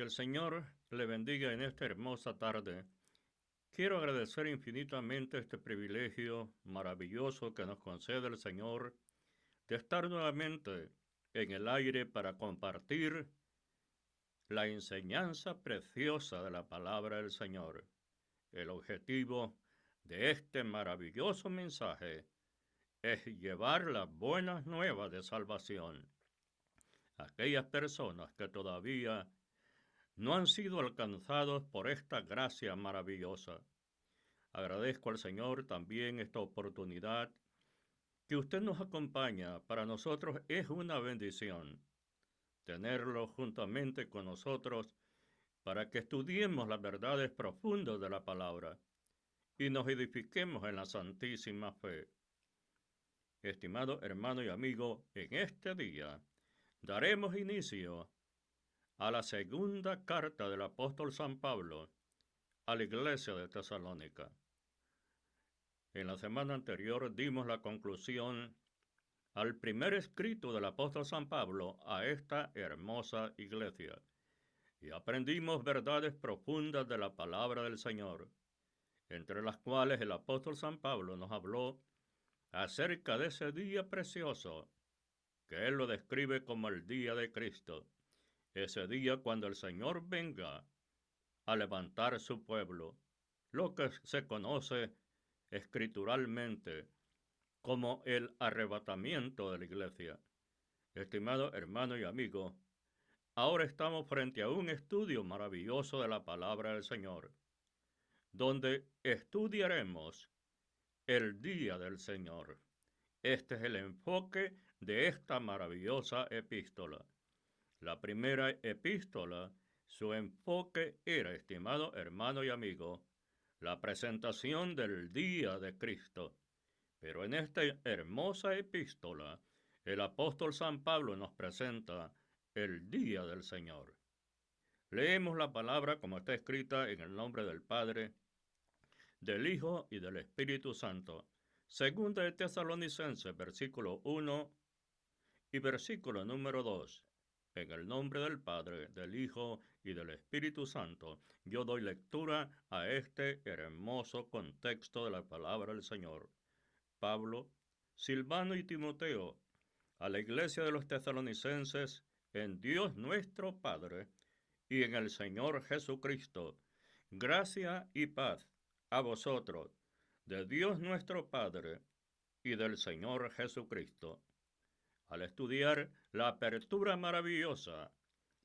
Que el Señor le bendiga en esta hermosa tarde. Quiero agradecer infinitamente este privilegio maravilloso que nos concede el Señor de estar nuevamente en el aire para compartir la enseñanza preciosa de la palabra del Señor. El objetivo de este maravilloso mensaje es llevar las buenas nuevas de salvación a aquellas personas que todavía no han sido alcanzados por esta gracia maravillosa. Agradezco al Señor también esta oportunidad que usted nos acompaña. Para nosotros es una bendición tenerlo juntamente con nosotros para que estudiemos las verdades profundas de la palabra y nos edifiquemos en la santísima fe. Estimado hermano y amigo, en este día daremos inicio a la segunda carta del apóstol San Pablo a la iglesia de Tesalónica. En la semana anterior dimos la conclusión al primer escrito del apóstol San Pablo a esta hermosa iglesia y aprendimos verdades profundas de la palabra del Señor, entre las cuales el apóstol San Pablo nos habló acerca de ese día precioso que él lo describe como el día de Cristo, ese día cuando el Señor venga a levantar su pueblo, lo que se conoce escrituralmente como el arrebatamiento de la iglesia. Estimado hermano y amigo, ahora estamos frente a un estudio maravilloso de la palabra del Señor, donde estudiaremos el día del Señor. Este es el enfoque de esta maravillosa epístola. La primera epístola, su enfoque era, estimado hermano y amigo, la presentación del día de Cristo. Pero en esta hermosa epístola, el apóstol San Pablo nos presenta el día del Señor. Leemos la palabra como está escrita en el nombre del Padre, del Hijo y del Espíritu Santo. Segunda de Tesalonicenses, versículo 1 y versículo número 2. En el nombre del Padre, del Hijo y del Espíritu Santo, yo doy lectura a este hermoso contexto de la palabra del Señor. Pablo, Silvano y Timoteo, a la iglesia de los tesalonicenses, en Dios nuestro Padre y en el Señor Jesucristo, gracia y paz a vosotros, de Dios nuestro Padre y del Señor Jesucristo. Al estudiar la apertura maravillosa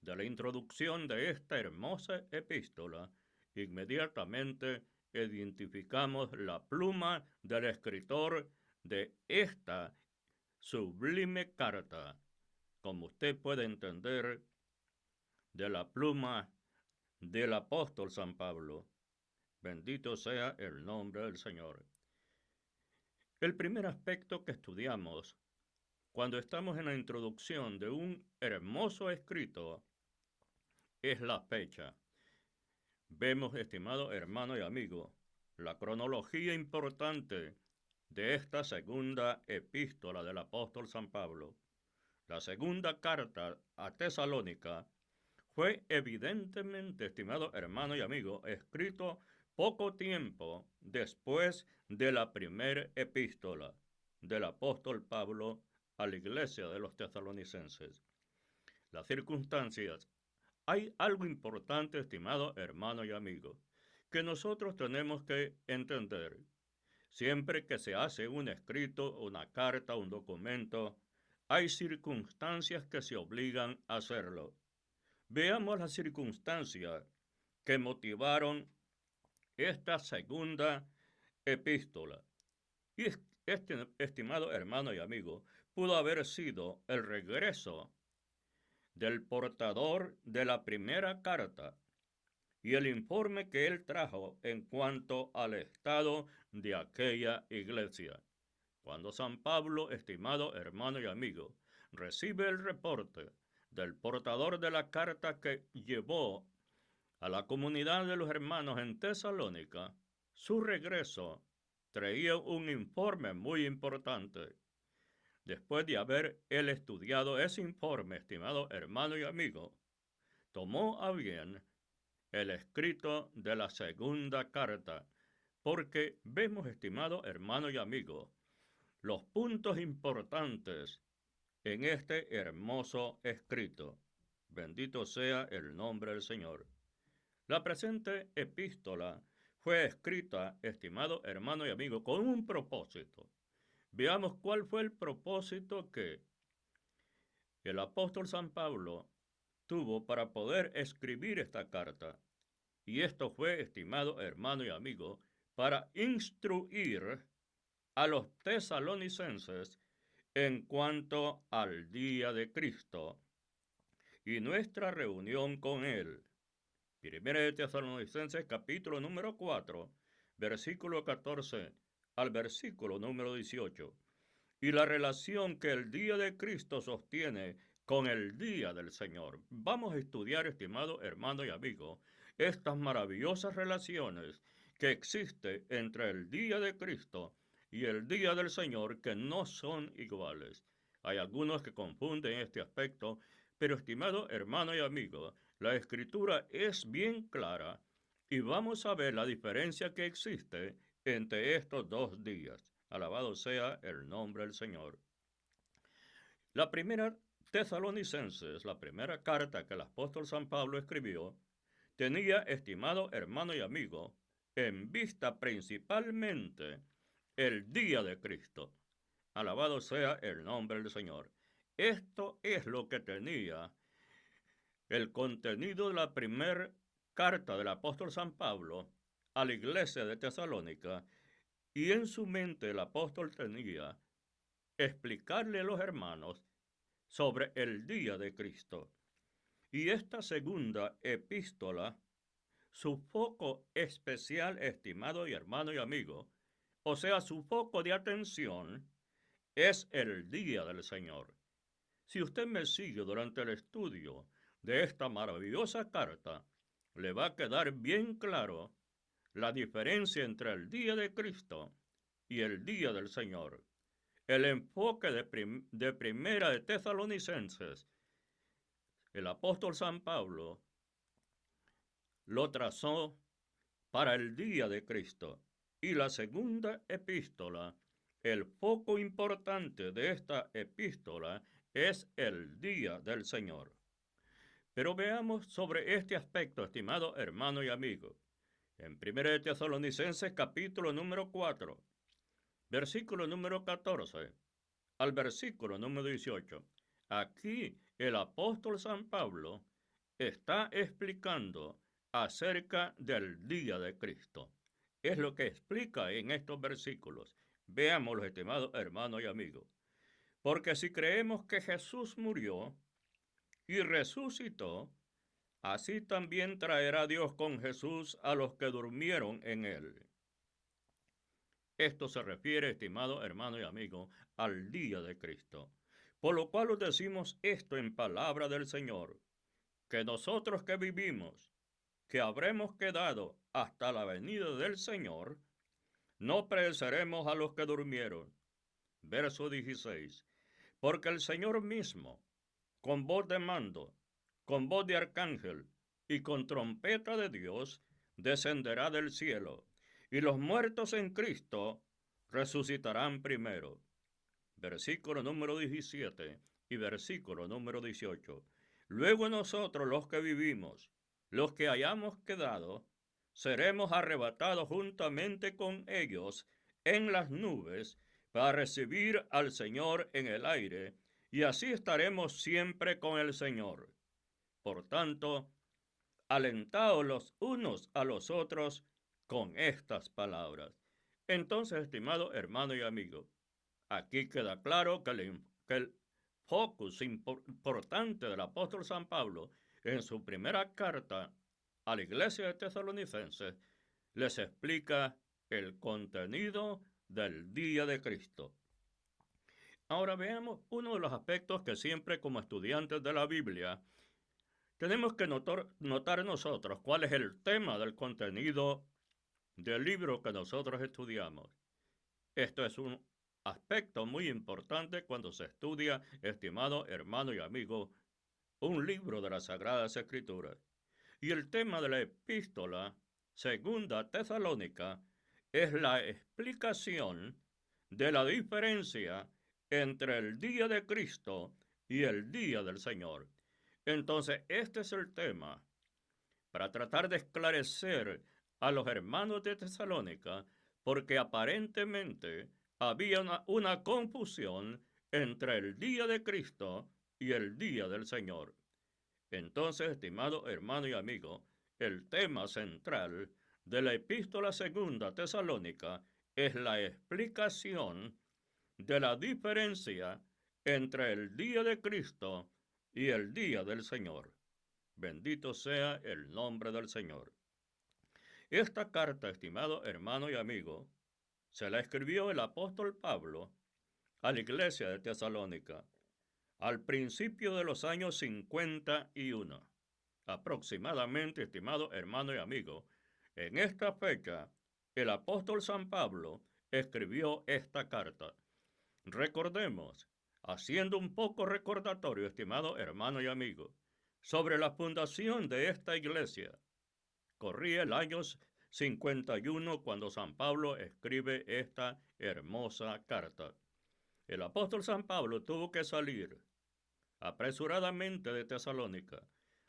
de la introducción de esta hermosa epístola, inmediatamente identificamos la pluma del escritor de esta sublime carta, como usted puede entender, de la pluma del apóstol San Pablo. Bendito sea el nombre del Señor. El primer aspecto que estudiamos cuando estamos en la introducción de un hermoso escrito es la fecha. Vemos, estimado hermano y amigo, la cronología importante de esta segunda epístola del apóstol San Pablo. La segunda carta a Tesalónica fue evidentemente, estimado hermano y amigo, escrito poco tiempo después de la primera epístola del apóstol Pablo a la iglesia de los tesalonicenses. Las circunstancias. Hay algo importante, estimado hermano y amigo, que nosotros tenemos que entender. Siempre que se hace un escrito, una carta, un documento, hay circunstancias que se obligan a hacerlo. Veamos las circunstancias que motivaron esta segunda epístola. Y este, estimado hermano y amigo, pudo haber sido el regreso del portador de la primera carta y el informe que él trajo en cuanto al estado de aquella iglesia. Cuando San Pablo, estimado hermano y amigo, recibe el reporte del portador de la carta que llevó a la comunidad de los hermanos en Tesalónica, su regreso traía un informe muy importante. Después de haber él estudiado ese informe, estimado hermano y amigo, tomó a bien el escrito de la segunda carta, porque vemos, estimado hermano y amigo, los puntos importantes en este hermoso escrito. Bendito sea el nombre del Señor. La presente epístola fue escrita, estimado hermano y amigo, con un propósito. Veamos cuál fue el propósito que el apóstol San Pablo tuvo para poder escribir esta carta. Y esto fue, estimado hermano y amigo, para instruir a los tesalonicenses en cuanto al día de Cristo y nuestra reunión con Él. Primera de Tesalonicenses capítulo número 4, versículo 14 al versículo número 18. Y la relación que el día de Cristo sostiene con el día del Señor. Vamos a estudiar, estimado hermano y amigo, estas maravillosas relaciones que existen entre el día de Cristo y el día del Señor, que no son iguales. Hay algunos que confunden este aspecto, pero estimado hermano y amigo, la Escritura es bien clara y vamos a ver la diferencia que existe entre estos dos días. Alabado sea el nombre del Señor. La primera Tesalonicenses, la primera carta que el apóstol San Pablo escribió, tenía, estimado hermano y amigo, en vista principalmente el día de Cristo. Alabado sea el nombre del Señor. Esto es lo que tenía el contenido de la primera carta del apóstol San Pablo a la iglesia de Tesalónica, y en su mente el apóstol tenía explicarle a los hermanos sobre el día de Cristo. Y esta segunda epístola, su foco especial, estimado y hermano y amigo, o sea, su foco de atención, es el día del Señor. Si usted me sigue durante el estudio de esta maravillosa carta, le va a quedar bien claro la diferencia entre el día de Cristo y el día del Señor. El enfoque de primera de Tesalonicenses, el apóstol San Pablo lo trazó para el día de Cristo. Y la segunda epístola, el foco importante de esta epístola es el día del Señor. Pero veamos sobre este aspecto, estimado hermano y amigo. En 1 de Tesalonicenses capítulo número 4, versículo número 14 al versículo número 18. Aquí el apóstol San Pablo está explicando acerca del día de Cristo. Es lo que explica en estos versículos. Veámoslo, estimados hermanos y amigos. Porque si creemos que Jesús murió y resucitó, así también traerá Dios con Jesús a los que durmieron en él. Esto se refiere, estimado hermano y amigo, al día de Cristo. Por lo cual os decimos esto en palabra del Señor, que nosotros que vivimos, que habremos quedado hasta la venida del Señor, no pereceremos a los que durmieron. Verso 16. Porque el Señor mismo, con voz de mando, con voz de arcángel y con trompeta de Dios, descenderá del cielo, y los muertos en Cristo resucitarán primero. Versículo número 17 y versículo número 18. Luego nosotros los que vivimos, los que hayamos quedado, seremos arrebatados juntamente con ellos en las nubes para recibir al Señor en el aire, y así estaremos siempre con el Señor. Por tanto, alentaos los unos a los otros con estas palabras. Entonces, estimado hermano y amigo, aquí queda claro que el focus importante del apóstol San Pablo en su primera carta a la iglesia de Tesalonicenses les explica el contenido del día de Cristo. Ahora veamos uno de los aspectos que siempre como estudiantes de la Biblia tenemos que notar nosotros cuál es el tema del contenido del libro que nosotros estudiamos. Esto es un aspecto muy importante cuando se estudia, estimado hermano y amigo, un libro de las Sagradas Escrituras. Y el tema de la epístola segunda Tesalónica es la explicación de la diferencia entre el día de Cristo y el día del Señor. Entonces, este es el tema para tratar de esclarecer a los hermanos de Tesalónica, porque aparentemente había una confusión entre el día de Cristo y el día del Señor. Entonces, estimado hermano y amigo, el tema central de la epístola segunda Tesalónica es la explicación de la diferencia entre el día de Cristo y el día del Señor. Bendito sea el nombre del Señor. Esta carta, estimado hermano y amigo, se la escribió el apóstol Pablo a la iglesia de Tesalónica al principio de los años 51. Aproximadamente, estimado hermano y amigo, en esta fecha, el apóstol San Pablo escribió esta carta. Recordemos, haciendo un poco recordatorio, estimado hermano y amigo, sobre la fundación de esta iglesia. Corría el año 51 cuando San Pablo escribe esta hermosa carta. El apóstol San Pablo tuvo que salir apresuradamente de Tesalónica.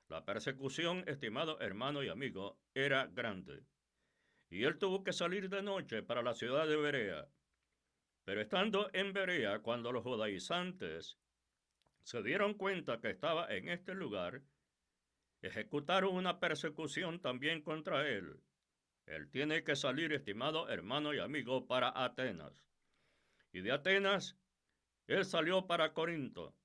La persecución, estimado hermano y amigo, era grande. Y él tuvo que salir de noche para la ciudad de Berea. Pero estando en Berea, cuando los judaizantes se dieron cuenta que estaba en este lugar, ejecutaron una persecución también contra él. Él tiene que salir, estimado hermano y amigo, para Atenas. Y de Atenas, él salió para Corinto.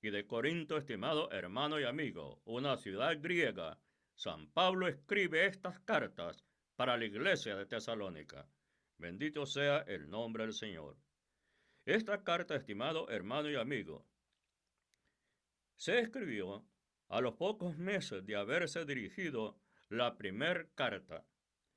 Y de Corinto, estimado hermano y amigo, una ciudad griega, San Pablo escribe estas cartas para la iglesia de Tesalónica. Bendito sea el nombre del Señor. Esta carta, estimado hermano y amigo, se escribió a los pocos meses de haberse dirigido la primer carta.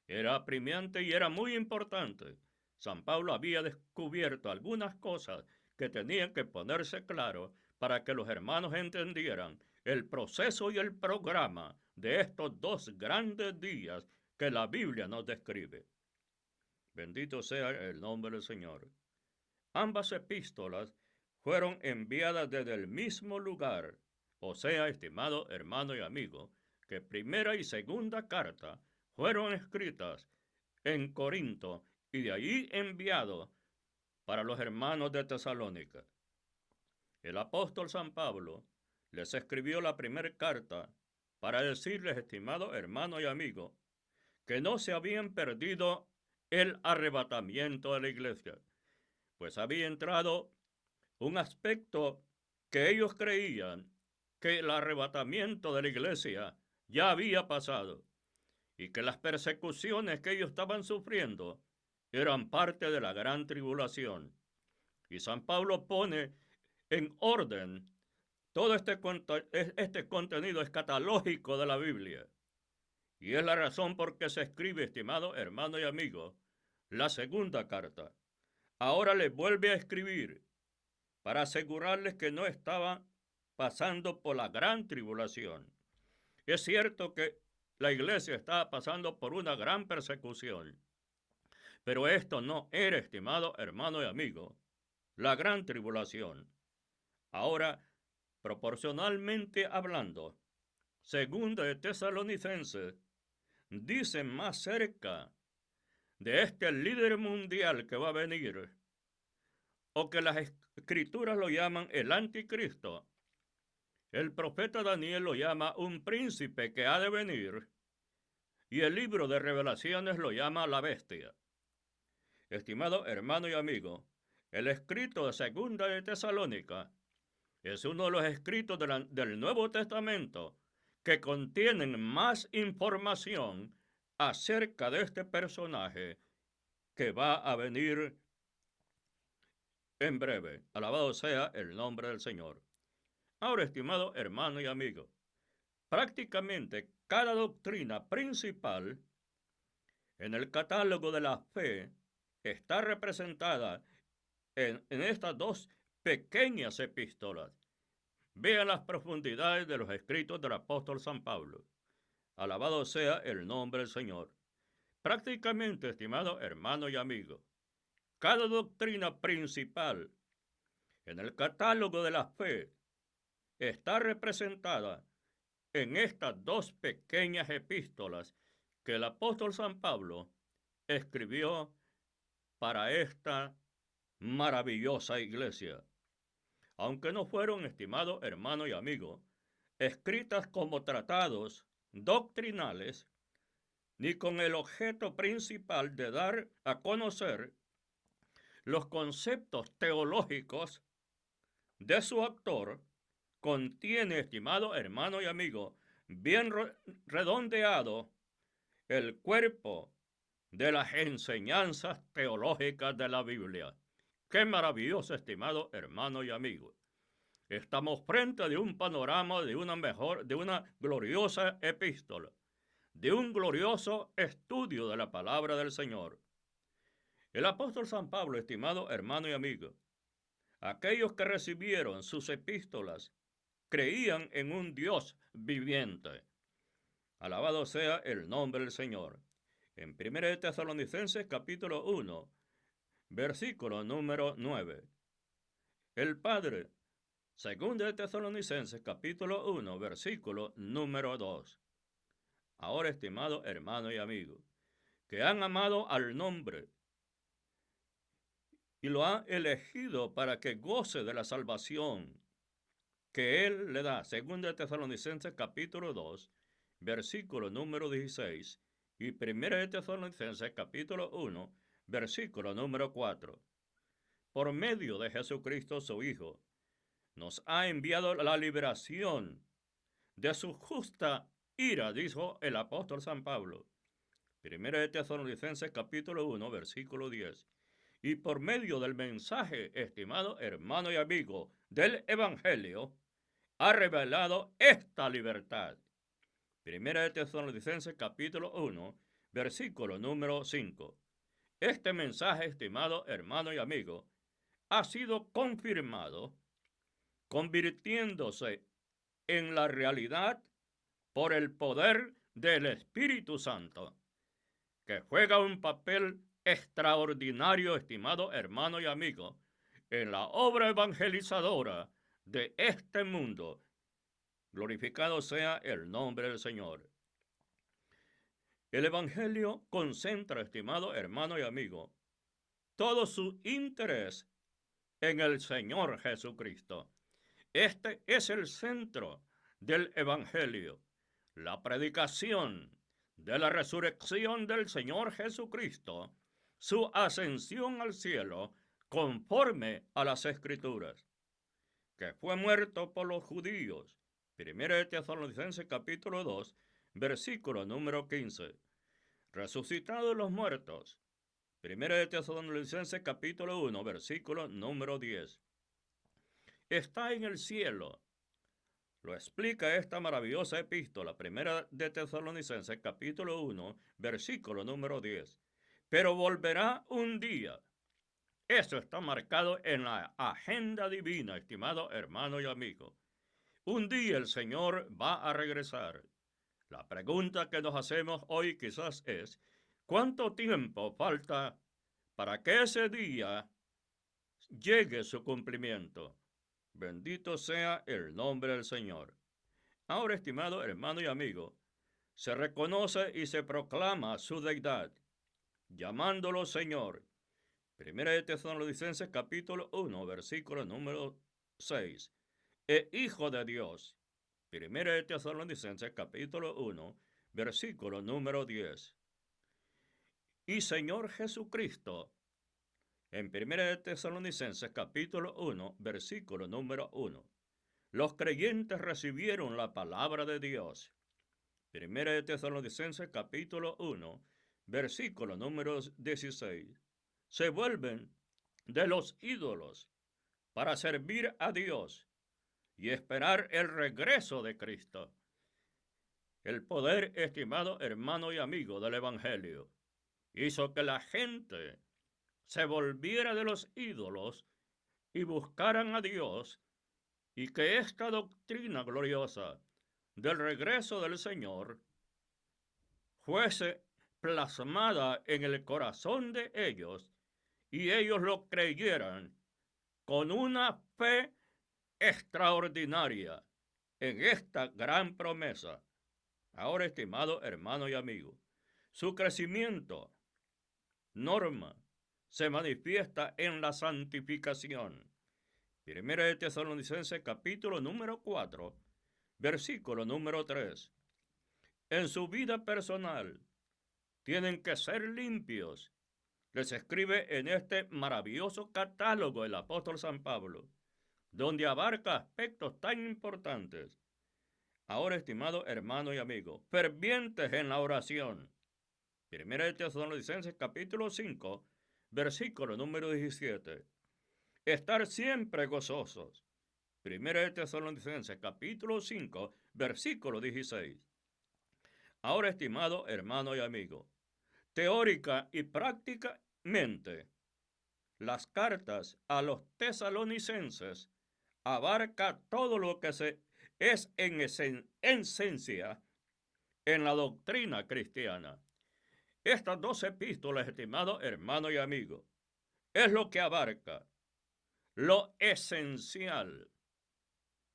Era apremiante y era muy importante. San Pablo había descubierto algunas cosas que tenían que ponerse claro para que los hermanos entendieran el proceso y el programa de estos dos grandes días que la Biblia nos describe. Bendito sea el nombre del Señor. Ambas epístolas fueron enviadas desde el mismo lugar, o sea, estimado hermano y amigo, que primera y segunda carta fueron escritas en Corinto y de allí enviado para los hermanos de Tesalónica. El apóstol San Pablo les escribió la primera carta para decirles, estimado hermano y amigo, que no se habían perdido el arrebatamiento de la iglesia, pues había entrado un aspecto que ellos creían que el arrebatamiento de la iglesia ya había pasado y que las persecuciones que ellos estaban sufriendo eran parte de la gran tribulación. Y San Pablo pone en orden todo este contenido escatológico de la Biblia. Y es la razón por que se escribe, estimado hermano y amigo, la segunda carta. Ahora les vuelve a escribir para asegurarles que no estaban pasando por la gran tribulación. Es cierto que la iglesia estaba pasando por una gran persecución, pero esto no era, estimado hermano y amigo, la gran tribulación. Ahora, proporcionalmente hablando, segunda de Tesalonicenses dice más cerca de este líder mundial que va a venir, o que las escrituras lo llaman el anticristo. El profeta Daniel lo llama un príncipe que ha de venir, y el libro de Revelaciones lo llama la bestia. Estimado hermano y amigo, el escrito de Segunda de Tesalónica es uno de los escritos del Nuevo Testamento que contienen más información acerca de este personaje que va a venir en breve. Alabado sea el nombre del Señor. Ahora, estimado hermano y amigo, prácticamente cada doctrina principal en el catálogo de la fe está representada en estas dos pequeñas epístolas. Vean las profundidades de los escritos del apóstol San Pablo. Alabado sea el nombre del Señor. Prácticamente, estimado hermano y amigo, cada doctrina principal en el catálogo de la fe está representada en estas dos pequeñas epístolas que el apóstol San Pablo escribió para esta maravillosa iglesia. Aunque no fueron, estimado hermano y amigo, escritas como tratados doctrinales, ni con el objeto principal de dar a conocer los conceptos teológicos de su autor, contiene, estimado hermano y amigo, bien redondeado el cuerpo de las enseñanzas teológicas de la Biblia. Qué maravilloso, estimado hermano y amigo. Estamos frente a un panorama de una gloriosa epístola, de un glorioso estudio de la palabra del Señor. El apóstol San Pablo, estimado hermano y amigo, aquellos que recibieron sus epístolas creían en un Dios viviente. Alabado sea el nombre del Señor. En 1 Tesalonicenses capítulo 1, versículo número 9. El Padre, 2 Tesalonicenses capítulo 1, versículo número 2. Ahora, estimado hermano y amigo, que han amado al nombre y lo han elegido para que goce de la salvación que Él le da. 2 Tesalonicenses capítulo 2, versículo número 16 y 1 Tesalonicenses capítulo 1, versículo número 4. Por medio de Jesucristo su Hijo, nos ha enviado la liberación de su justa ira, dijo el apóstol San Pablo. 1 Tesalonicenses capítulo 1, versículo 10. Y por medio del mensaje, estimado hermano y amigo, del Evangelio, ha revelado esta libertad. 1 Tesalonicenses capítulo 1, versículo número 5. Este mensaje, estimado hermano y amigo, ha sido confirmado, convirtiéndose en la realidad por el poder del Espíritu Santo, que juega un papel extraordinario, estimado hermano y amigo, en la obra evangelizadora de este mundo. Glorificado sea el nombre del Señor. El Evangelio concentra, estimado hermano y amigo, todo su interés en el Señor Jesucristo. Este es el centro del Evangelio, la predicación de la resurrección del Señor Jesucristo, su ascensión al cielo conforme a las Escrituras, que fue muerto por los judíos. 1 Tesalonicenses capítulo 2, versículo número 15. Resucitado de los muertos. 1 Tesalonicenses capítulo 1, versículo número 10. Está en el cielo. Lo explica esta maravillosa epístola, 1 de Tesalonicenses capítulo 1, versículo número 10. Pero volverá un día. Eso está marcado en la agenda divina, estimado hermano y amigo. Un día el Señor va a regresar. La pregunta que nos hacemos hoy quizás es, ¿cuánto tiempo falta para que ese día llegue su cumplimiento? Bendito sea el nombre del Señor. Ahora, estimado hermano y amigo, se reconoce y se proclama su deidad, llamándolo Señor. 1 Tesalonicenses capítulo 1, versículo número 6. Hijo de Dios. 1 Tesalonicenses capítulo 1, versículo número 10. Y Señor Jesucristo, en 1 Tesalonicenses capítulo 1, versículo número 1. Los creyentes recibieron la palabra de Dios. 1 Tesalonicenses capítulo 1, versículo número 16. Se vuelven de los ídolos para servir a Dios y esperar el regreso de Cristo. El poder, estimado hermano y amigo del Evangelio, hizo que la gente se volviera de los ídolos y buscaran a Dios y que esta doctrina gloriosa del regreso del Señor fuese plasmada en el corazón de ellos y ellos lo creyeran con una fe extraordinaria en esta gran promesa. Ahora, estimado hermano y amigo, su crecimiento, norma, se manifiesta en la santificación. Primera de Tesalonicenses capítulo número 4, versículo número 3. En su vida personal tienen que ser limpios. Les escribe en este maravilloso catálogo el apóstol San Pablo, donde abarca aspectos tan importantes. Ahora, estimado hermano y amigo, fervientes en la oración. Primera de Tesalonicenses capítulo 5, versículo número 17. Estar siempre gozosos. Primera de Tesalonicenses capítulo 5, versículo 16. Ahora, estimado hermano y amigo, teórica y prácticamente, las cartas a los tesalonicenses abarca todo lo que es en esencia en la doctrina cristiana. Estas dos epístolas, estimado hermano y amigo, es lo que abarca lo esencial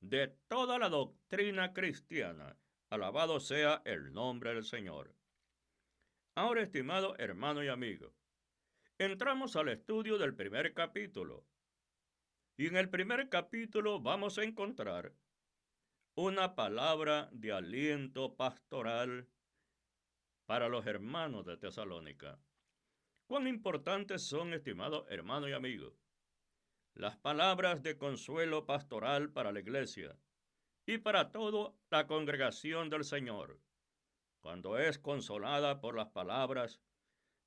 de toda la doctrina cristiana. Alabado sea el nombre del Señor. Ahora, estimado hermano y amigo, entramos al estudio del primer capítulo. Y en el primer capítulo vamos a encontrar una palabra de aliento pastoral para los hermanos de Tesalónica. ¿Cuán importantes son, estimados hermanos y amigos, las palabras de consuelo pastoral para la iglesia y para toda la congregación del Señor, cuando es consolada por las palabras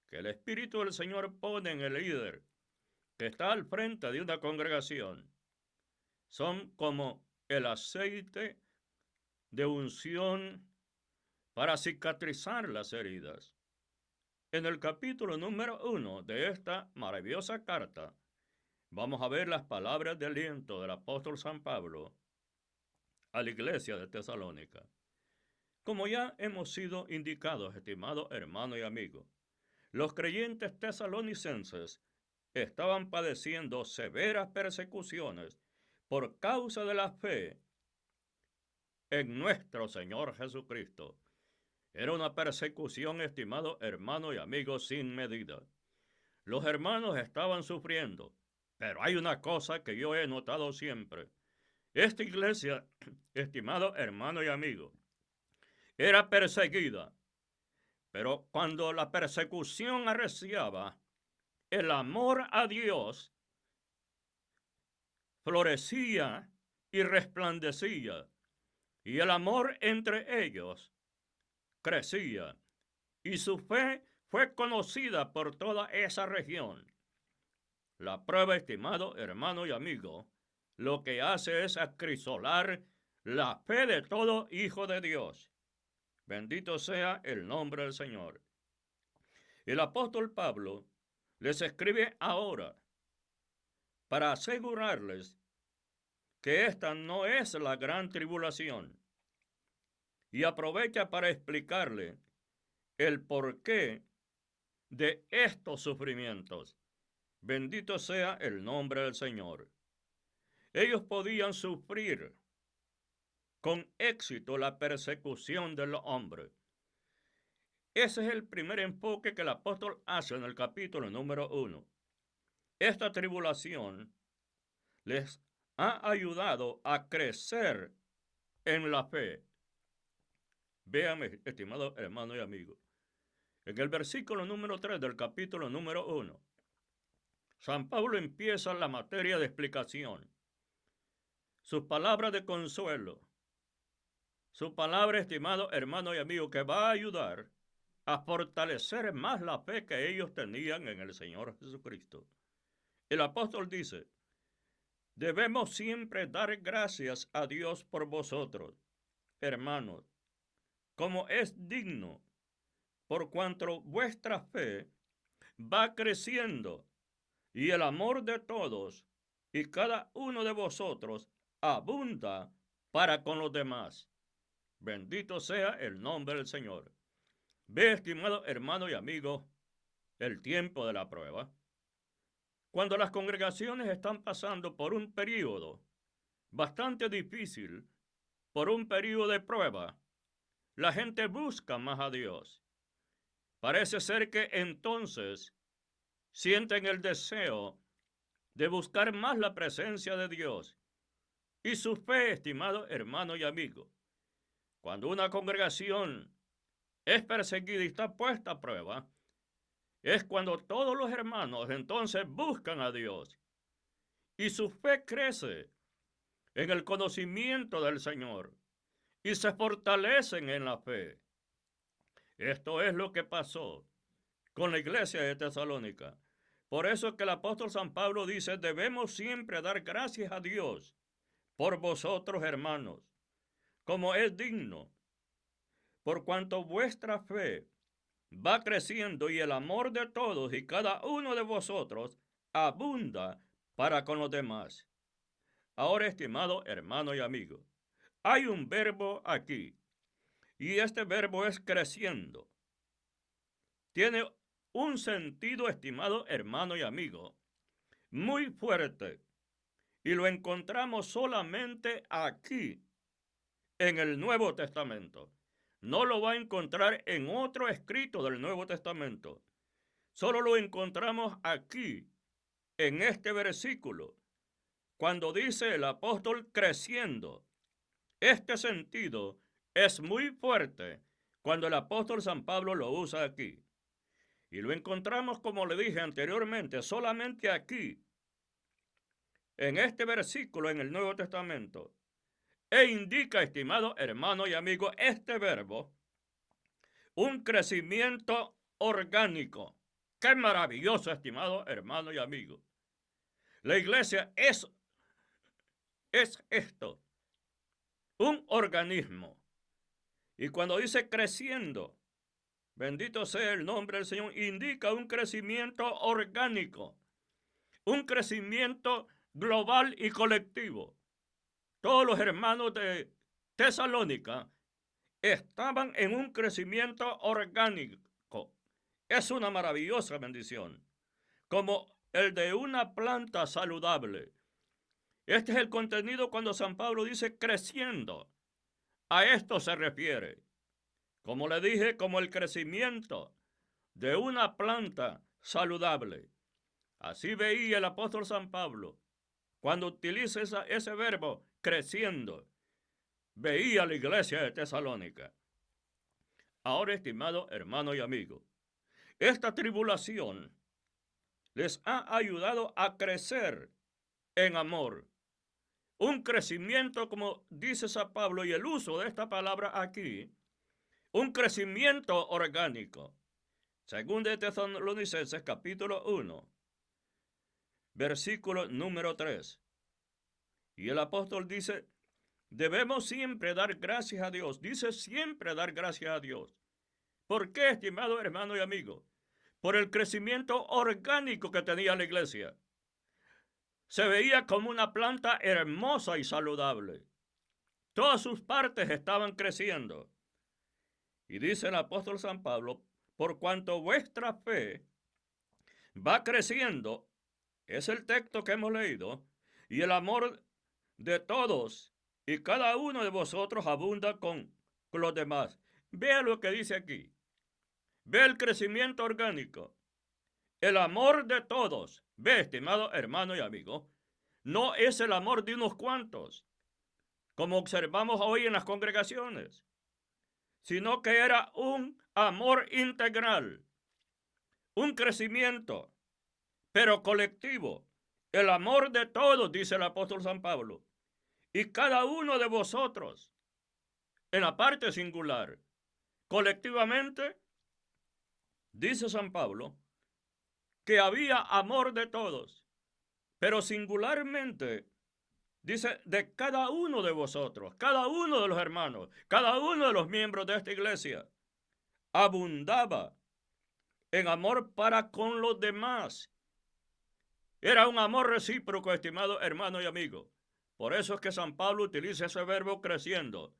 que el Espíritu del Señor pone en el líder que está al frente de una congregación? Son como el aceite de unción para cicatrizar las heridas. En el capítulo número 1 de esta maravillosa carta, vamos a ver las palabras de aliento del apóstol San Pablo a la iglesia de Tesalónica. Como ya hemos sido indicados, estimados hermanos y amigos, los creyentes tesalonicenses estaban padeciendo severas persecuciones por causa de la fe en nuestro Señor Jesucristo. Era una persecución, estimado hermano y amigo, sin medida. Los hermanos estaban sufriendo, pero hay una cosa que yo he notado siempre. Esta iglesia, estimado hermano y amigo, era perseguida, pero cuando la persecución arreciaba, el amor a Dios florecía y resplandecía, y el amor entre ellos crecía, y su fe fue conocida por toda esa región. La prueba, estimado hermano y amigo, lo que hace es acrisolar la fe de todo hijo de Dios. Bendito sea el nombre del Señor. El apóstol Pablo les escribe ahora para asegurarles que esta no es la gran tribulación, y aprovecha para explicarle el porqué de estos sufrimientos. Bendito sea el nombre del Señor. Ellos podían sufrir con éxito la persecución del hombre. Ese es el primer enfoque que el apóstol hace en el capítulo número 1. Esta tribulación les ha ayudado a crecer en la fe. Véame, estimado hermano y amigo, en el versículo número 3 del capítulo número 1, San Pablo empieza la materia de explicación. Sus palabras de consuelo, su palabra, estimado hermano y amigo, que va a ayudar a fortalecer más la fe que ellos tenían en el Señor Jesucristo. El apóstol dice: debemos siempre dar gracias a Dios por vosotros, hermanos, como es digno, por cuanto vuestra fe va creciendo y el amor de todos y cada uno de vosotros abunda para con los demás. Bendito sea el nombre del Señor. Ve, estimado hermano y amigo, el tiempo de la prueba. Cuando las congregaciones están pasando por un periodo bastante difícil, por un periodo de prueba, la gente busca más a Dios. Parece ser que entonces sienten el deseo de buscar más la presencia de Dios y su fe, estimado hermano y amigo. Cuando una congregación es perseguida y está puesta a prueba, es cuando todos los hermanos entonces buscan a Dios y su fe crece en el conocimiento del Señor y se fortalecen en la fe. Esto es lo que pasó con la iglesia de Tesalónica. Por eso es que el apóstol San Pablo dice, debemos siempre dar gracias a Dios por vosotros, hermanos, como es digno, por cuanto vuestra fe va creciendo y el amor de todos y cada uno de vosotros abunda para con los demás. Ahora, estimado hermano y amigo, hay un verbo aquí y este verbo es creciendo. Tiene un sentido, estimado hermano y amigo, muy fuerte y lo encontramos solamente aquí en el Nuevo Testamento. No lo va a encontrar en otro escrito del Nuevo Testamento. Solo lo encontramos aquí, en este versículo, cuando dice el apóstol creciendo. Este sentido es muy fuerte cuando el apóstol San Pablo lo usa aquí. Y lo encontramos, como le dije anteriormente, solamente aquí, en este versículo en el Nuevo Testamento. E indica, estimado hermano y amigo, este verbo, un crecimiento orgánico. ¡Qué maravilloso, estimado hermano y amigo! La iglesia es esto, un organismo. Y cuando dice creciendo, bendito sea el nombre del Señor, indica un crecimiento orgánico, un crecimiento global y colectivo. Todos los hermanos de Tesalónica estaban en un crecimiento orgánico. Es una maravillosa bendición, como el de una planta saludable. Este es el contenido cuando San Pablo dice creciendo. A esto se refiere. Como le dije, como el crecimiento de una planta saludable. Así veía el apóstol San Pablo cuando utiliza ese verbo creciendo. Veía la iglesia de Tesalónica. Ahora, estimado hermano y amigo, esta tribulación les ha ayudado a crecer en amor. Un crecimiento, como dice San Pablo, y el uso de esta palabra aquí, un crecimiento orgánico. Según de Tesalonicenses capítulo 1, versículo número 3. Y el apóstol dice, debemos siempre dar gracias a Dios. Dice siempre dar gracias a Dios. ¿Por qué, estimado hermano y amigo? Por el crecimiento orgánico que tenía la iglesia. Se veía como una planta hermosa y saludable. Todas sus partes estaban creciendo. Y dice el apóstol San Pablo, por cuanto vuestra fe va creciendo, es el texto que hemos leído, y el amor de todos y cada uno de vosotros abunda con los demás. Vea lo que dice aquí. Ve el crecimiento orgánico. El amor de todos. Ve, estimado hermano y amigo, no es el amor de unos cuantos, como observamos hoy en las congregaciones, sino que era un amor integral, un crecimiento, pero colectivo. El amor de todos, dice el apóstol San Pablo, y cada uno de vosotros, en la parte singular, colectivamente, dice San Pablo, que había amor de todos, pero singularmente, dice, de cada uno de vosotros, cada uno de los hermanos, cada uno de los miembros de esta iglesia, abundaba en amor para con los demás. Era un amor recíproco, estimado hermano y amigo. Por eso es que San Pablo utiliza ese verbo creciendo.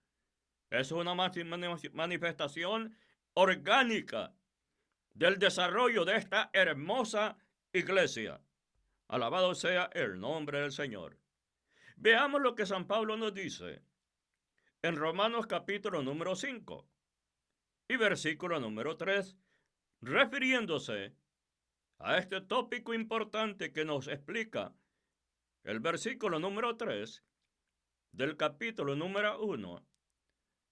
Es una manifestación orgánica del desarrollo de esta hermosa iglesia. Alabado sea el nombre del Señor. Veamos lo que San Pablo nos dice en Romanos capítulo número 5 y versículo número 3, refiriéndose a este tópico importante que nos explica el versículo número 3 del capítulo número 1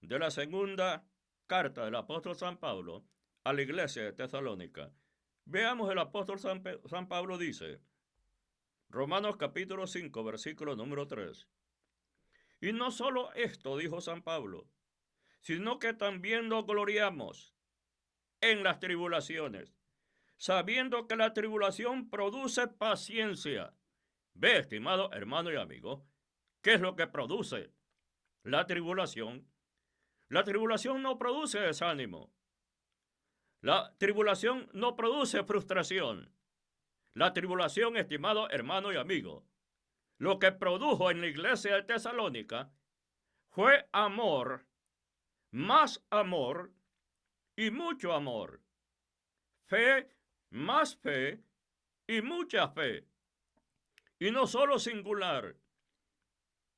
de la segunda carta del apóstol San Pablo a la iglesia de Tesalónica. Veamos, el apóstol San Pablo dice, Romanos capítulo 5, versículo número 3. Y no solo esto, dijo San Pablo, sino que también nos gloriamos en las tribulaciones, sabiendo que la tribulación produce paciencia. Ve, estimado hermano y amigo, ¿qué es lo que produce la tribulación? La tribulación no produce desánimo. La tribulación no produce frustración. La tribulación, estimado hermano y amigo, lo que produjo en la iglesia de Tesalónica fue amor, más amor y mucho amor. Fe, más fe y mucha fe. Y no solo singular,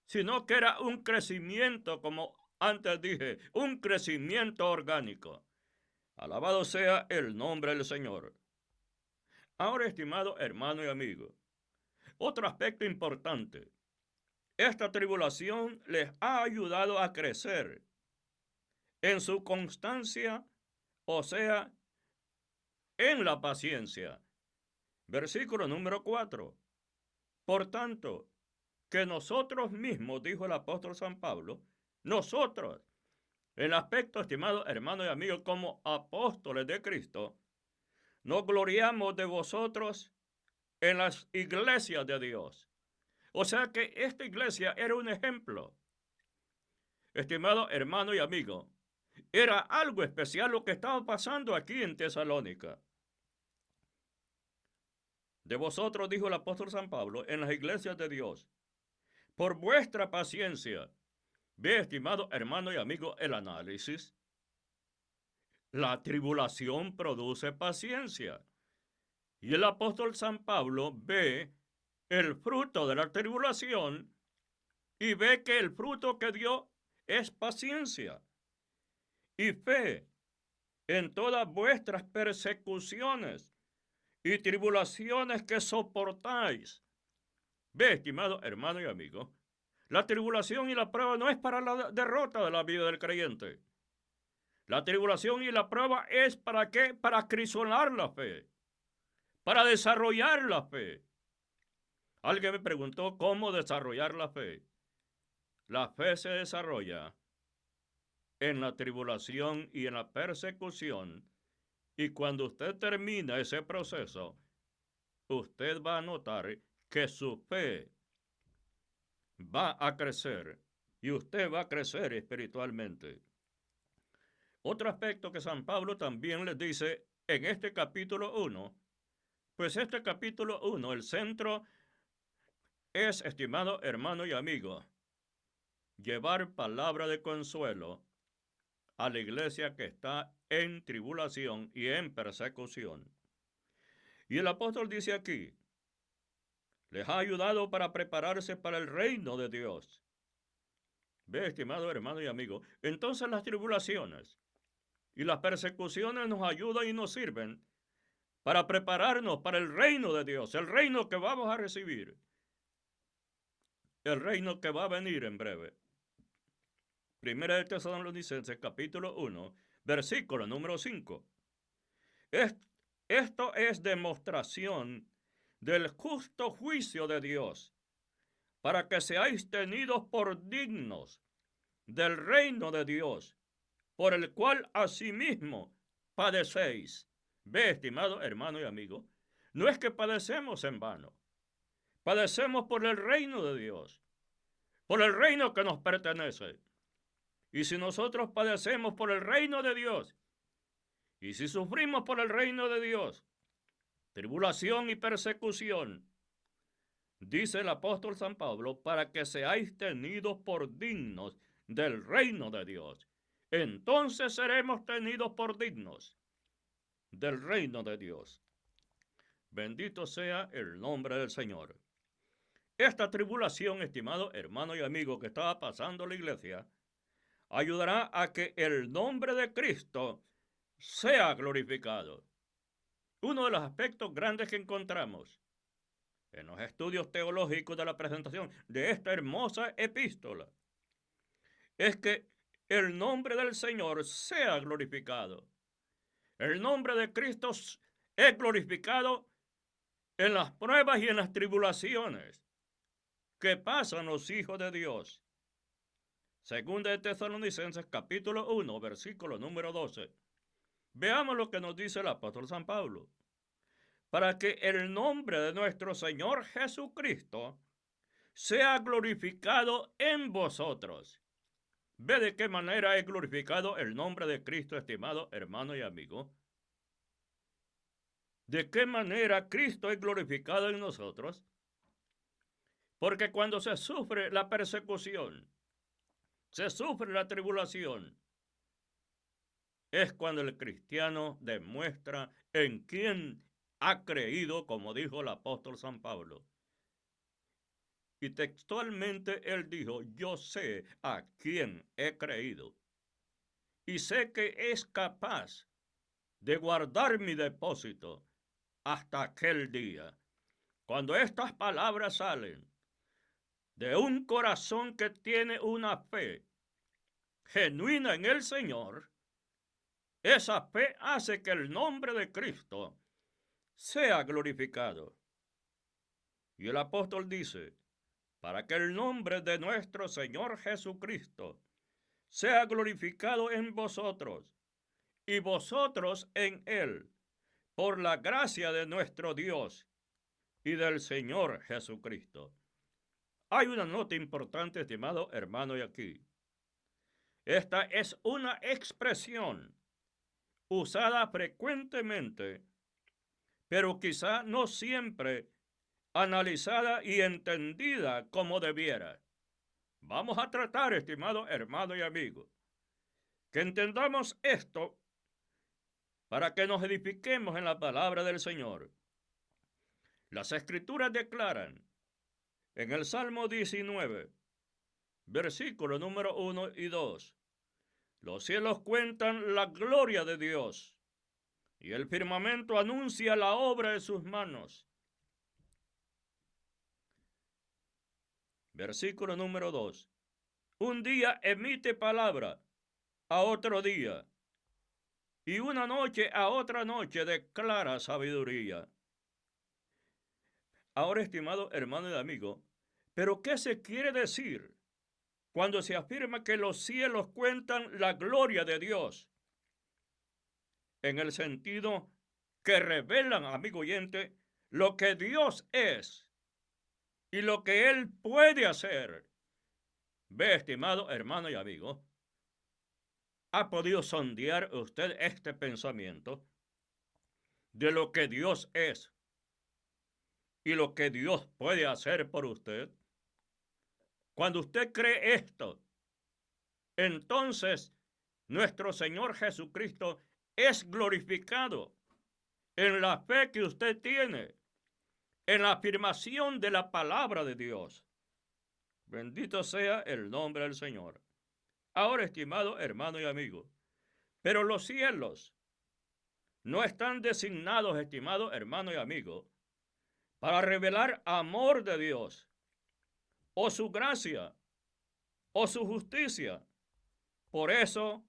sino que era un crecimiento, como antes dije, un crecimiento orgánico. Alabado sea el nombre del Señor. Ahora, estimado hermano y amigo, otro aspecto importante. Esta tribulación les ha ayudado a crecer en su constancia, o sea, en la paciencia. Versículo número 4. Por tanto, que nosotros mismos, dijo el apóstol San Pablo, nosotros, en el aspecto, estimado hermano y amigo, como apóstoles de Cristo, nos gloriamos de vosotros en las iglesias de Dios. O sea que esta iglesia era un ejemplo. Estimado hermano y amigo, era algo especial lo que estaba pasando aquí en Tesalónica. De vosotros, dijo el apóstol San Pablo, en las iglesias de Dios, por vuestra paciencia. Ve, estimado hermano y amigo, el análisis. La tribulación produce paciencia. Y el apóstol San Pablo ve el fruto de la tribulación y ve que el fruto que dio es paciencia y fe en todas vuestras persecuciones y tribulaciones que soportáis. Ve, estimado hermano y amigo, la tribulación y la prueba no es para la derrota de la vida del creyente. La tribulación y la prueba es ¿para qué? Para acrisolar la fe, para desarrollar la fe. Alguien me preguntó cómo desarrollar la fe. La fe se desarrolla en la tribulación y en la persecución, y cuando usted termina ese proceso, usted va a notar que su fe va a crecer y usted va a crecer espiritualmente. Otro aspecto que San Pablo también les dice en este capítulo 1, pues este capítulo 1, el centro es, estimado hermano y amigo, llevar palabra de consuelo a la iglesia que está en tribulación y en persecución. Y el apóstol dice aquí, les ha ayudado para prepararse para el reino de Dios. Ve, estimado hermano y amigo, entonces las tribulaciones y las persecuciones nos ayudan y nos sirven para prepararnos para el reino de Dios, el reino que vamos a recibir, el reino que va a venir en breve. Primera de Tesalonicenses, capítulo 1, versículo número 5. Esto es demostración del justo juicio de Dios, para que seáis tenidos por dignos del reino de Dios, por el cual asimismo padecéis. Ve, estimado hermano y amigo, no es que padecemos en vano. Padecemos por el reino de Dios, por el reino que nos pertenece. Y si nosotros padecemos por el reino de Dios, y si sufrimos por el reino de Dios, tribulación y persecución, dice el apóstol San Pablo, para que seáis tenidos por dignos del reino de Dios. Entonces seremos tenidos por dignos del reino de Dios. Bendito sea el nombre del Señor. Esta tribulación, estimado hermano y amigo que estaba pasando la iglesia, ayudará a que el nombre de Cristo sea glorificado. Uno de los aspectos grandes que encontramos en los estudios teológicos de la presentación de esta hermosa epístola es que el nombre del Señor sea glorificado. El nombre de Cristo es glorificado en las pruebas y en las tribulaciones que pasan los hijos de Dios. Segunda de Tesalonicenses capítulo 1, versículo número 12. Veamos lo que nos dice el apóstol San Pablo. Para que el nombre de nuestro Señor Jesucristo sea glorificado en vosotros. ¿Ve de qué manera es glorificado el nombre de Cristo, estimado hermano y amigo? ¿De qué manera Cristo es glorificado en nosotros? Porque cuando se sufre la persecución, se sufre la tribulación, es cuando el cristiano demuestra en quién ha creído, como dijo el apóstol San Pablo. Y textualmente él dijo, yo sé a quién he creído y sé que es capaz de guardar mi depósito hasta aquel día. Cuando estas palabras salen de un corazón que tiene una fe genuina en el Señor, esa fe hace que el nombre de Cristo sea glorificado. Y el apóstol dice, para que el nombre de nuestro Señor Jesucristo sea glorificado en vosotros y vosotros en Él, por la gracia de nuestro Dios y del Señor Jesucristo. Hay una nota importante, estimado hermano, y aquí. Esta es una expresión usada frecuentemente, pero quizá no siempre analizada y entendida como debiera. Vamos a tratar, estimado hermano y amigo, que entendamos esto para que nos edifiquemos en la palabra del Señor. Las Escrituras declaran en el Salmo 19, versículo número 1 y 2, los cielos cuentan la gloria de Dios y el firmamento anuncia la obra de sus manos. Versículo número 2, un día emite palabra a otro día y una noche a otra noche declara sabiduría. Ahora, estimado hermano y amigo, ¿pero qué se quiere decir cuando se afirma que los cielos cuentan la gloria de Dios? En el sentido que revelan, amigo oyente, lo que Dios es y lo que Él puede hacer. Ve, estimado hermano y amigo, ¿ha podido sondear usted este pensamiento de lo que Dios es y lo que Dios puede hacer por usted? Cuando usted cree esto, entonces nuestro Señor Jesucristo es glorificado en la fe que usted tiene, en la afirmación de la palabra de Dios. Bendito sea el nombre del Señor. Ahora, estimado hermano y amigo, pero los cielos no están designados, estimado hermano y amigo, para revelar amor de Dios, o su gracia, o su justicia. Por eso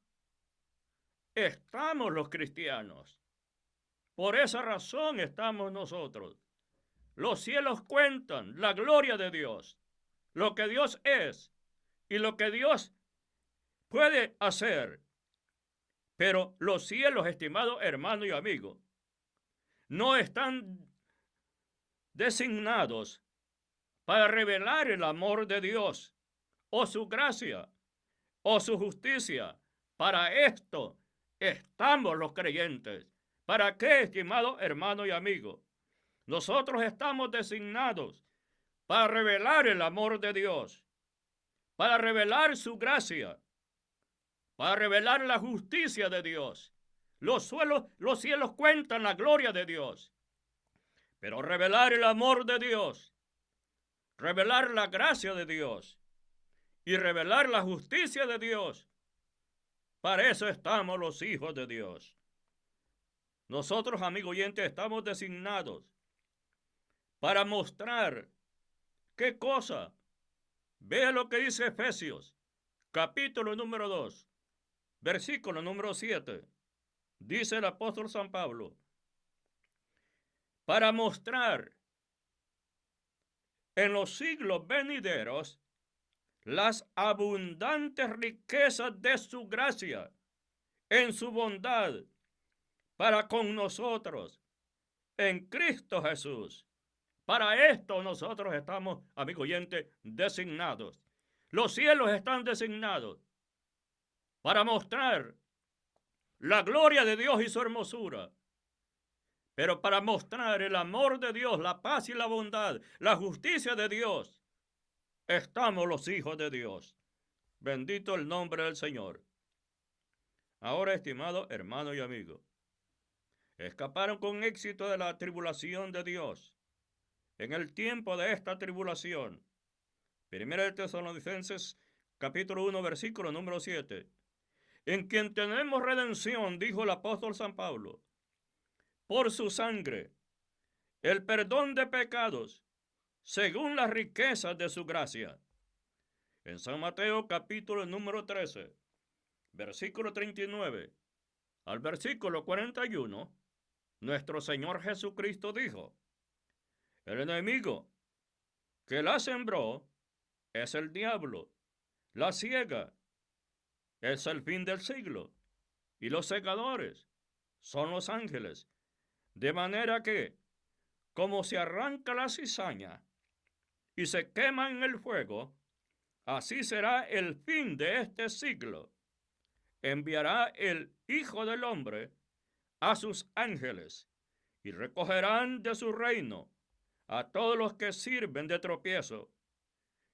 estamos los cristianos. Por esa razón estamos nosotros. Los cielos cuentan la gloria de Dios, lo que Dios es y lo que Dios puede hacer. Pero los cielos, estimado hermano y amigo, no están designados para revelar el amor de Dios o su gracia o su justicia. Para esto estamos los creyentes. ¿Para qué, estimado hermano y amigo? Nosotros estamos designados para revelar el amor de Dios, para revelar su gracia, para revelar la justicia de Dios. Los cielos cuentan la gloria de Dios, pero revelar el amor de Dios, revelar la gracia de Dios y revelar la justicia de Dios, para eso estamos los hijos de Dios. Nosotros, amigo oyente, estamos designados para mostrar qué cosa. Vea lo que dice Efesios, capítulo número 2, versículo número 7. Dice el apóstol San Pablo, para mostrar en los siglos venideros las abundantes riquezas de su gracia en su bondad para con nosotros en Cristo Jesús. Para esto nosotros estamos, amigo oyente, designados. Los cielos están designados para mostrar la gloria de Dios y su hermosura, pero para mostrar el amor de Dios, la paz y la bondad, la justicia de Dios, estamos los hijos de Dios. Bendito el nombre del Señor. Ahora, estimado hermano y amigo, escaparon con éxito de la tribulación de Dios. En el tiempo de esta tribulación, 1 Tesalonicenses capítulo 1, versículo número 7, en quien tenemos redención, dijo el apóstol San Pablo, por su sangre, el perdón de pecados, según las riquezas de su gracia. En San Mateo capítulo número 13, versículo 39 al versículo 41, nuestro Señor Jesucristo dijo, el enemigo que la sembró es el diablo, la siega es el fin del siglo, y los segadores son los ángeles. De manera que, como se arranca la cizaña y se quema en el fuego, así será el fin de este siglo. Enviará el Hijo del Hombre a sus ángeles, y recogerán de su reino a todos los que sirven de tropiezo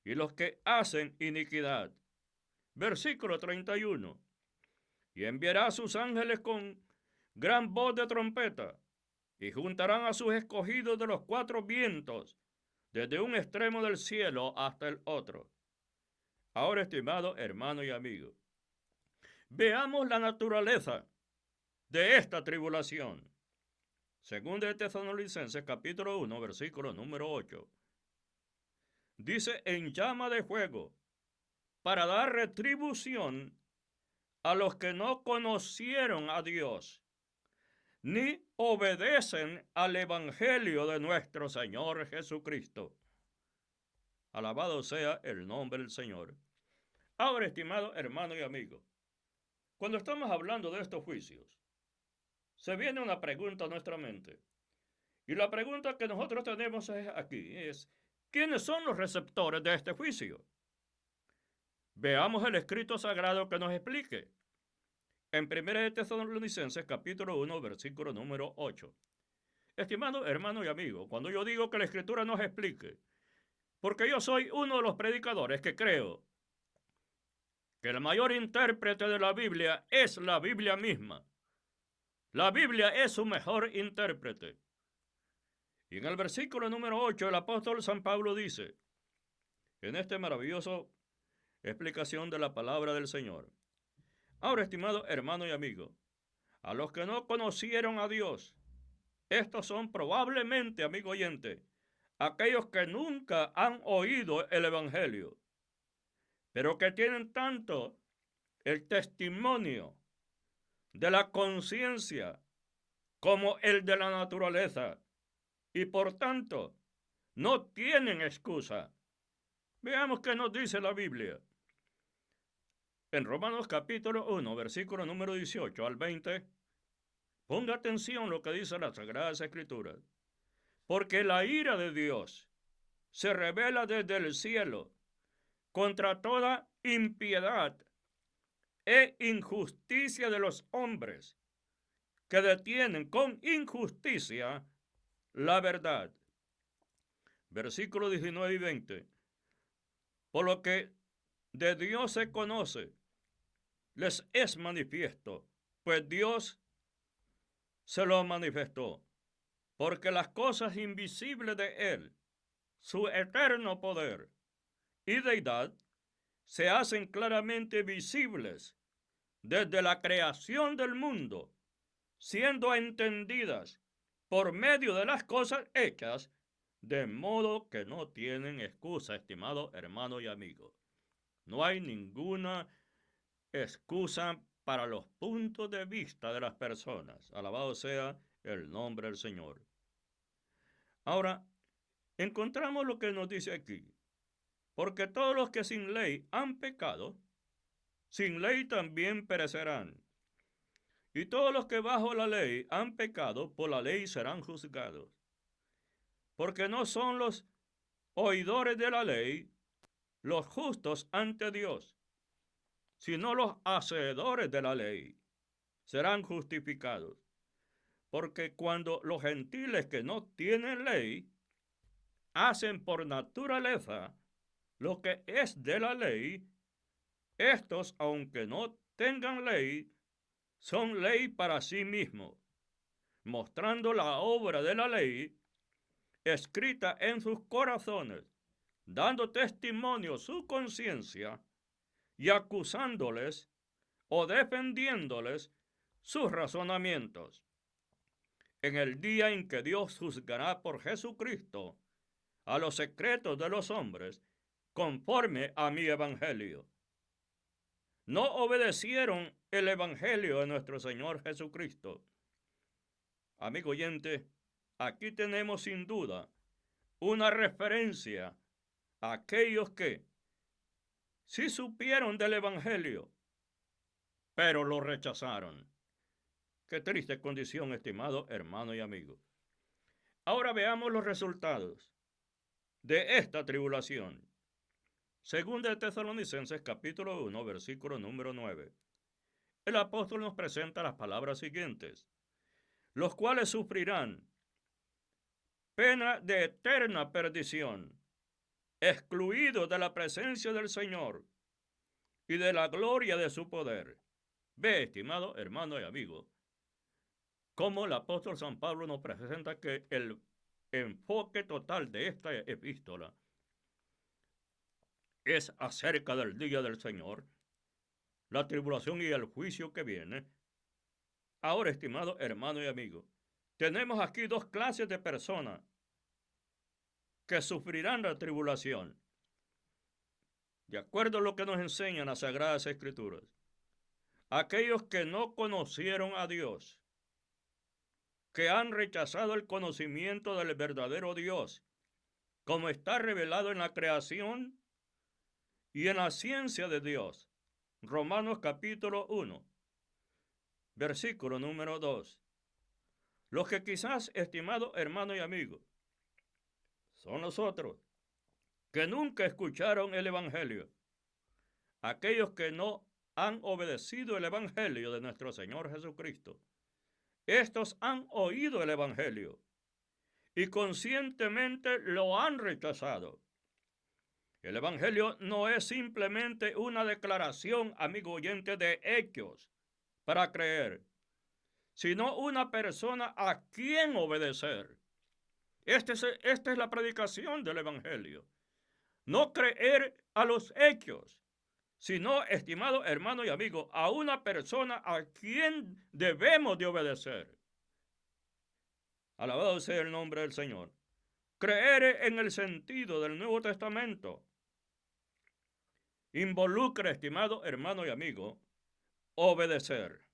y los que hacen iniquidad. Versículo 31. Y enviará a sus ángeles con gran voz de trompeta, y juntarán a sus escogidos de los cuatro vientos, desde un extremo del cielo hasta el otro. Ahora, estimado hermano y amigo, veamos la naturaleza de esta tribulación. Según de Tesalonicenses capítulo 1, versículo número 8. Dice, en llama de fuego, para dar retribución a los que no conocieron a Dios, ni obedecen al evangelio de nuestro Señor Jesucristo. Alabado sea el nombre del Señor. Ahora, estimado hermano y amigo, cuando estamos hablando de estos juicios, se viene una pregunta a nuestra mente. Y la pregunta que nosotros tenemos aquí es, ¿quiénes son los receptores de este juicio? Veamos el escrito sagrado que nos explique. En 1 Tesalonicenses capítulo 1, versículo número 8. Estimado hermano y amigo, cuando yo digo que la escritura nos explique, porque yo soy uno de los predicadores que creo que el mayor intérprete de la Biblia es la Biblia misma. La Biblia es su mejor intérprete. Y en el versículo número 8, el apóstol San Pablo dice, en esta maravillosa explicación de la palabra del Señor, ahora, estimado hermano y amigo, a los que no conocieron a Dios, estos son probablemente, amigo oyente, aquellos que nunca han oído el evangelio, pero que tienen tanto el testimonio de la conciencia como el de la naturaleza, y por tanto no tienen excusa. Veamos qué nos dice la Biblia. En Romanos capítulo 1, versículo número 18 al 20, ponga atención lo que dice las Sagradas Escrituras. Porque la ira de Dios se revela desde el cielo contra toda impiedad e injusticia de los hombres que detienen con injusticia la verdad. versículos 19 y 20. Por lo que de Dios se conoce, les es manifiesto, pues Dios se lo manifestó, porque las cosas invisibles de Él, su eterno poder y deidad, se hacen claramente visibles desde la creación del mundo, siendo entendidas por medio de las cosas hechas, de modo que no tienen excusa, estimado hermano y amigo. No hay ninguna excusa para los puntos de vista de las personas. Alabado sea el nombre del Señor. Ahora, encontramos lo que nos dice aquí. Porque todos los que sin ley han pecado, sin ley también perecerán. Y todos los que bajo la ley han pecado, por la ley serán juzgados. Porque no son los oidores de la ley los justos ante Dios, sino los hacedores de la ley serán justificados. Porque cuando los gentiles que no tienen ley hacen por naturaleza lo que es de la ley, estos, aunque no tengan ley, son ley para sí mismos, mostrando la obra de la ley escrita en sus corazones, dando testimonio su conciencia y acusándoles o defendiéndoles sus razonamientos. En el día en que Dios juzgará por Jesucristo a los secretos de los hombres, conforme a mi evangelio. No obedecieron el evangelio de nuestro Señor Jesucristo. Amigo oyente, aquí tenemos sin duda una referencia a aquellos que sí supieron del evangelio, pero lo rechazaron. Qué triste condición, estimado hermano y amigo. Ahora veamos los resultados de esta tribulación. Según de Tesalonicenses capítulo 1, versículo número 9. El apóstol nos presenta las palabras siguientes: los cuales sufrirán pena de eterna perdición, excluidos de la presencia del Señor y de la gloria de su poder. Ve, estimado hermano y amigo, cómo el apóstol San Pablo nos presenta que el enfoque total de esta epístola es acerca del día del Señor, la tribulación y el juicio que viene. Ahora, estimado hermano y amigo, tenemos aquí dos clases de personas que sufrirán la tribulación, de acuerdo a lo que nos enseñan las Sagradas Escrituras. Aquellos que no conocieron a Dios, que han rechazado el conocimiento del verdadero Dios, como está revelado en la creación y en la ciencia de Dios. Romanos capítulo 1, versículo número 2. Los que quizás, estimado hermano y amigo, son los otros que nunca escucharon el evangelio, aquellos que no han obedecido el evangelio de nuestro Señor Jesucristo. Estos han oído el evangelio y conscientemente lo han rechazado. El evangelio no es simplemente una declaración, amigo oyente, de hechos para creer, sino una persona a quien obedecer. Esta es la predicación del evangelio. No creer a los hechos, sino, estimado hermano y amigo, a una persona a quien debemos de obedecer. Alabado sea el nombre del Señor. Creer en el sentido del Nuevo Testamento involucra, estimado hermano y amigo, obedecer.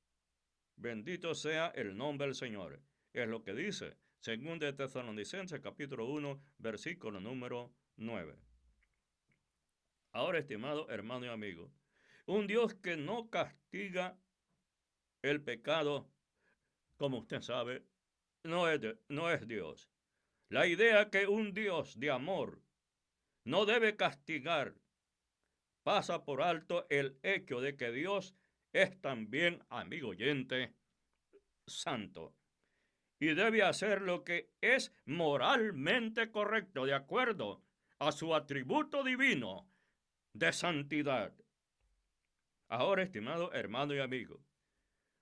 Bendito sea el nombre del Señor. Es lo que dice según de Tesalonicenses capítulo 1, versículo número 9. Ahora, estimado hermano y amigo, un Dios que no castiga el pecado, como usted sabe, no es Dios. La idea que un Dios de amor no debe castigar pasa por alto el hecho de que Dios es también, amigo oyente, santo. y debe hacer lo que es moralmente correcto, de acuerdo a su atributo divino de santidad. Ahora, estimado hermano y amigo,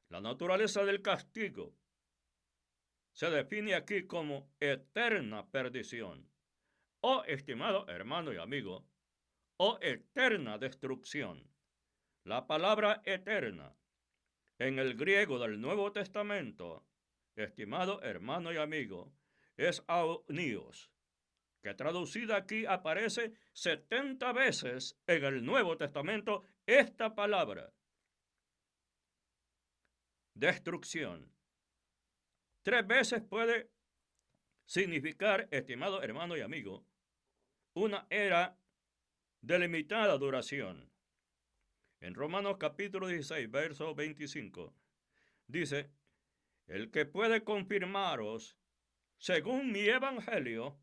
la naturaleza del castigo se define aquí como eterna perdición, o, estimado hermano y amigo, o eterna destrucción. La palabra eterna en el griego del Nuevo Testamento, estimado hermano y amigo, es aonios, que traducida aquí aparece 70 veces en el Nuevo Testamento esta palabra, destrucción. 3 veces puede significar, estimado hermano y amigo, una era de limitada duración. En Romanos capítulo 16, verso 25, dice, el que puede confirmaros, según mi evangelio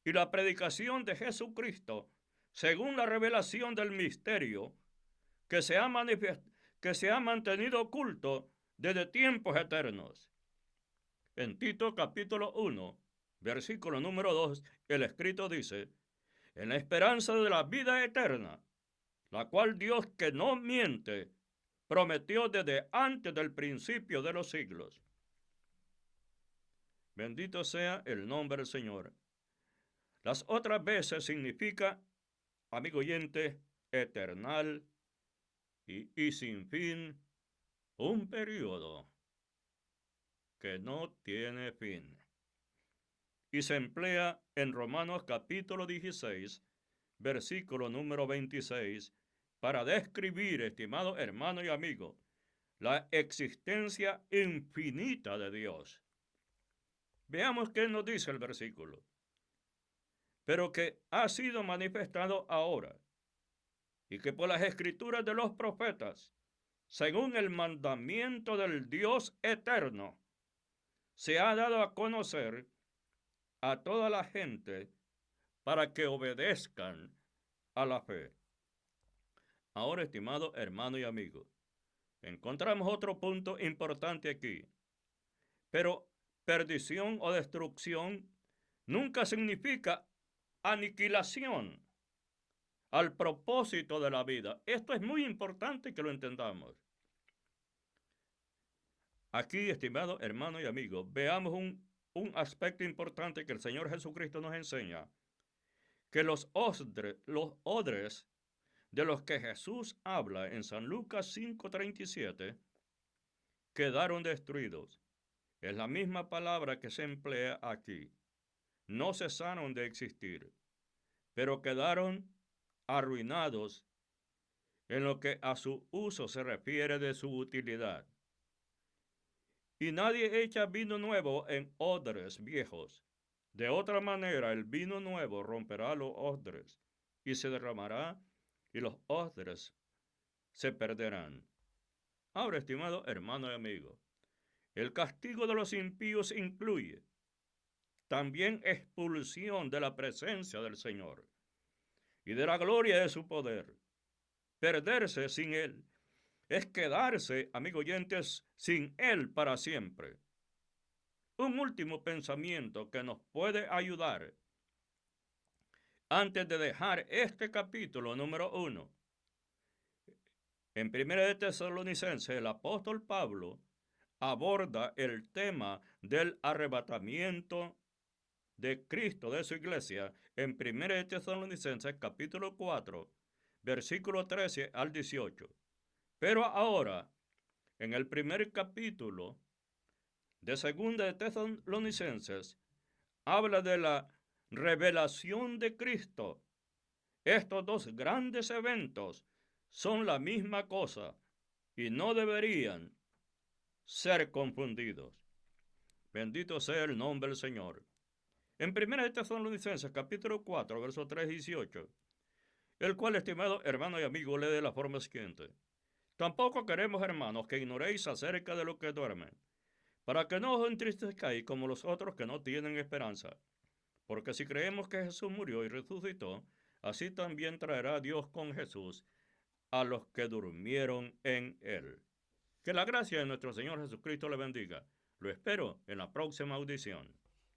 y la predicación de Jesucristo, según la revelación del misterio que se ha mantenido oculto desde tiempos eternos. En Tito capítulo 1, versículo número 2, el escrito dice, en la esperanza de la vida eterna, la cual Dios que no miente, prometió desde antes del principio de los siglos. Bendito sea el nombre del Señor. Las otras veces significa, amigo oyente, eternal y sin fin, un periodo que no tiene fin. Y se emplea en Romanos capítulo 16, versículo número 26, para describir, estimado hermano y amigo, la existencia infinita de Dios. Veamos qué nos dice el versículo. Pero que ha sido manifestado ahora, y que por las escrituras de los profetas, según el mandamiento del Dios eterno, se ha dado a conocer a toda la gente para que obedezcan a la fe. Ahora, estimado hermano y amigo, encontramos otro punto importante aquí. Pero perdición o destrucción nunca significa aniquilación al propósito de la vida. Esto es muy importante que lo entendamos. Aquí, estimado hermano y amigo, veamos un aspecto importante que el Señor Jesucristo nos enseña, que los odres de los que Jesús habla en San Lucas 5:37 quedaron destruidos. Es la misma palabra que se emplea aquí. No cesaron de existir, pero quedaron arruinados en lo que a su uso se refiere de su utilidad. Y nadie echa vino nuevo en odres viejos. De otra manera, el vino nuevo romperá los odres y se derramará y los odres se perderán. Ahora, estimado hermano y amigo, el castigo de los impíos incluye también expulsión de la presencia del Señor y de la gloria de su poder. Perderse sin Él es quedarse, amigo oyentes, sin Él para siempre. Un último pensamiento que nos puede ayudar antes de dejar este capítulo número 1. En 1 de Tesalonicenses, el apóstol Pablo aborda el tema del arrebatamiento de Cristo de su iglesia en 1 de Tesalonicenses capítulo 4, versículo 13 al 18. Pero ahora, en el primer capítulo de 2 de Tesalonicenses, habla de la revelación de Cristo. Estos dos grandes eventos son la misma cosa y no deberían ser confundidos. Bendito sea el nombre del Señor. En 1 de Tesalonicenses capítulo 4, versos 3 y 18, el cual, estimado hermano y amigo, lee de la forma siguiente. Tampoco queremos, hermanos, que ignoréis acerca de lo que duermen, para que no os entristezcáis como los otros que no tienen esperanza. Porque si creemos que Jesús murió y resucitó, así también traerá Dios con Jesús a los que durmieron en él. Que la gracia de nuestro Señor Jesucristo le bendiga. Lo espero en la próxima audición.